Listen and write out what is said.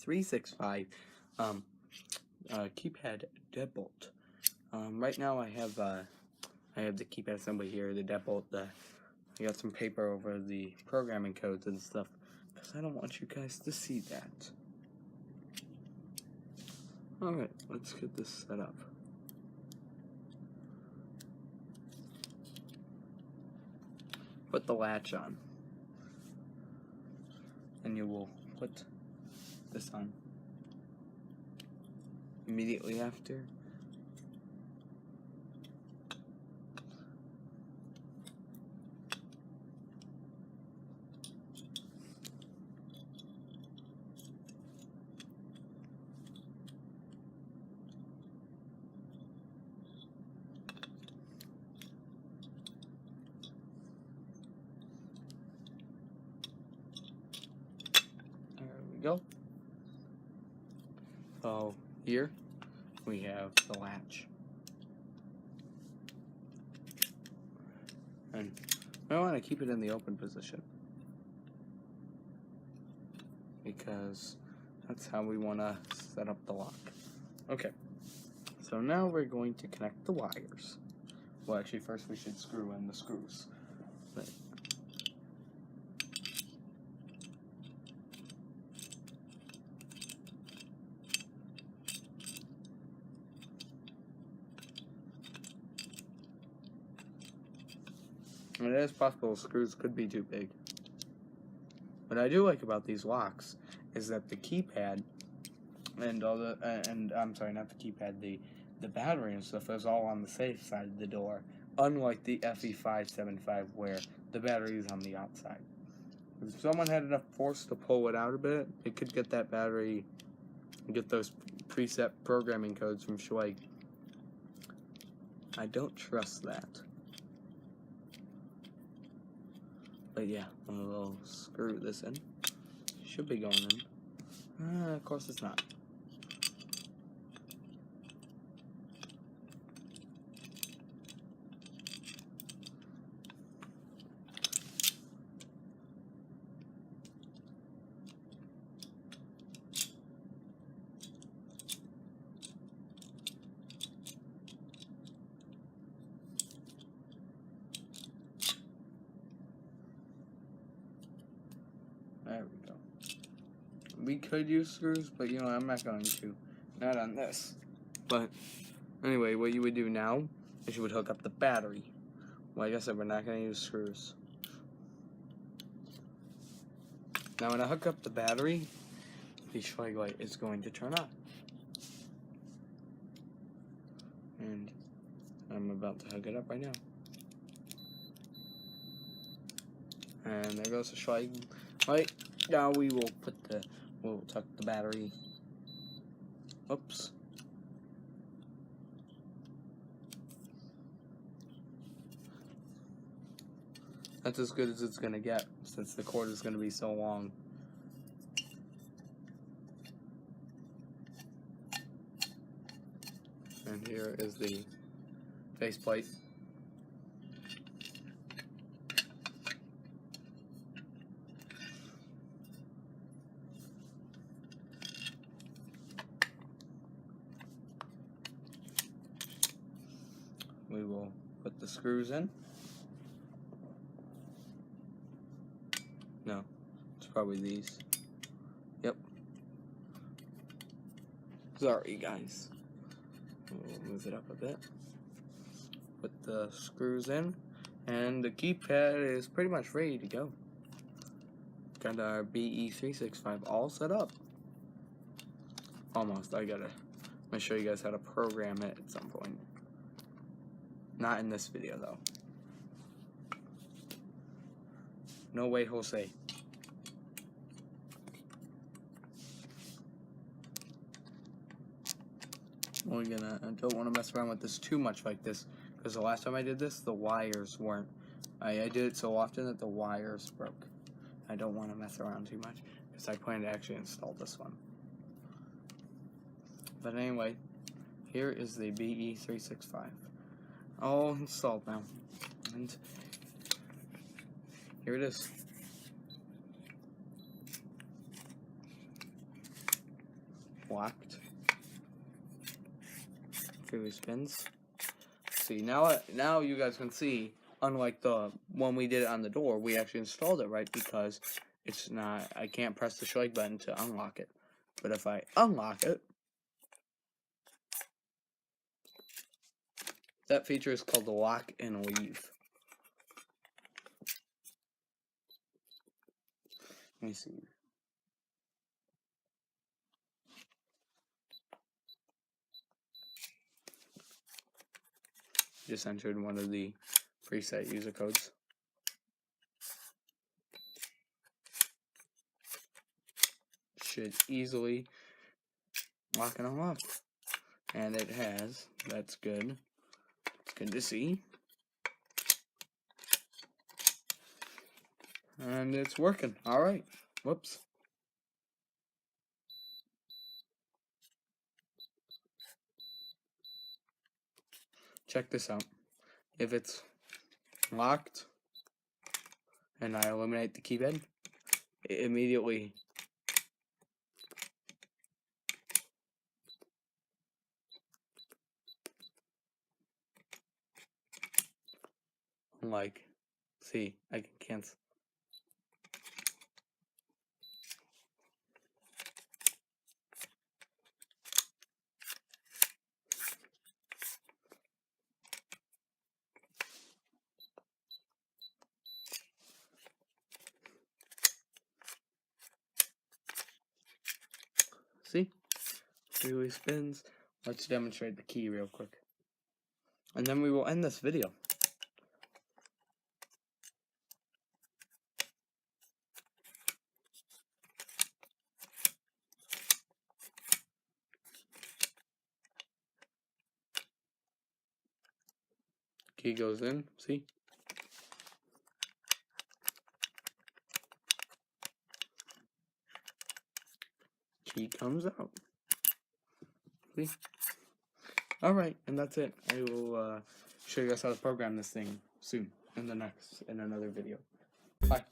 BE365 keypad deadbolt. Right now I have the keypad assembly here, the deadbolt. I got some paper over the programming codes and stuff because I don't want you guys to see that. Alright, let's get this set up. Put the latch on, and you will put this on immediately after. Go. So here we have the latch, and I want to keep it in the open position because that's how we want to set up the lock. Okay, so now we're going to connect the wires. Well, actually first we should screw in the screws. But it is possible screws could be too big. What I do like about these locks is that the keypad and all the I'm sorry, not the keypad, the battery and stuff is all on the safe side of the door, unlike the FE575 where the battery is on the outside. If someone had enough force to pull it out a bit, it could get that battery and get those preset programming codes from Schweig. I don't trust that. But yeah, we'll screw this in. Should be going in. Of course it's not. There we go. We could use screws, but you know, I'm not going to. Not on this. But anyway, what you would do now is you would hook up the battery. Like I said, we're not going to use screws. Now when I hook up the battery, the Schweig light is going to turn on. And I'm about to hook it up right now. And there goes the Schweig light. Now we'll tuck the battery. Oops. That's as good as it's gonna get since the cord is gonna be so long. And here is the faceplate. We will put the screws in. No, it's probably these. Yep. Sorry, guys. We'll move it up a bit. Put the screws in, and the keypad is pretty much ready to go. Got our BE365 all set up. Almost. I'm gonna show you guys how to program it at some point. Not in this video, though. No way, Jose. I don't want to mess around with this too much like this, because the last time I did this, the wires weren't. I did it so often that the wires broke. I don't want to mess around too much, because I plan to actually install this one. But anyway, here is the BE365. All installed now, and here it is. locked. Freely spins. See, now you guys can see, unlike the when we did it on the door, we actually installed it right because it's not, I can't press the strike button to unlock it. But if I unlock it, that feature is called the lock and leave. Let me see. Just entered one of the preset user codes. Should easily lock and unlock. And it has. That's good. It's good to see. And it's working. Alright. Whoops. Check this out. If it's locked and I eliminate the keypad, it immediately see, I can cancel. See? Freely spins. Let's demonstrate the key real quick. And then we will end this video. Key goes in, see? Key comes out. See? Alright, and that's it. I will show you guys how to program this thing soon in another video. Bye.